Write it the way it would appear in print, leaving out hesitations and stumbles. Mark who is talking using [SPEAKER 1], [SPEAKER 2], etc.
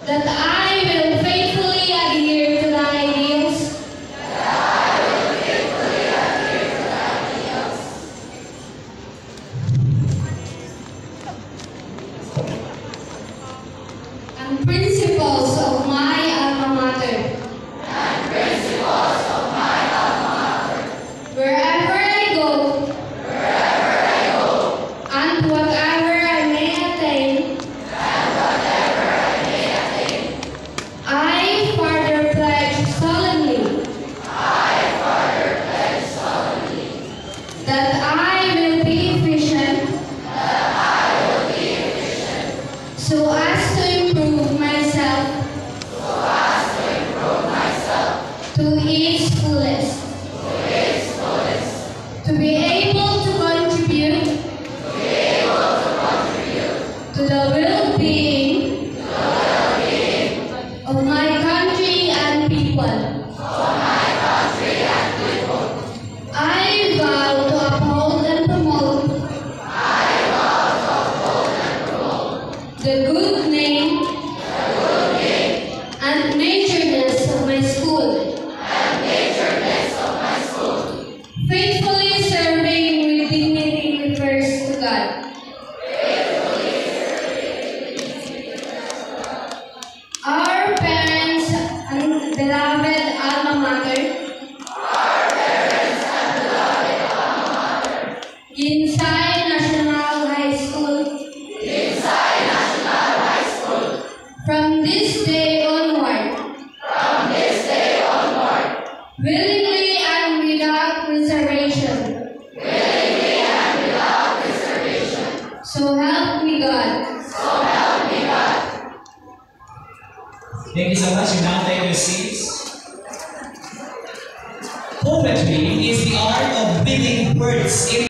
[SPEAKER 1] that I will faithfully adhere to the ideals and principles of my alma mater. Wherever I go, and whatever I may attain, I further pledge solemnly that I will be efficient so as to improve myself to its fullest, to be able to contribute to the well-being of my country and people. I vow to uphold and promote the good name and natureness of my school, faithfully serving with dignity first to God. Our parents and beloved alma mater, Ginsay National High School, from this day onward, willingly and without reservation, so help me God.
[SPEAKER 2] Thank you so much. You now take your seats. Poetry is the art of building words in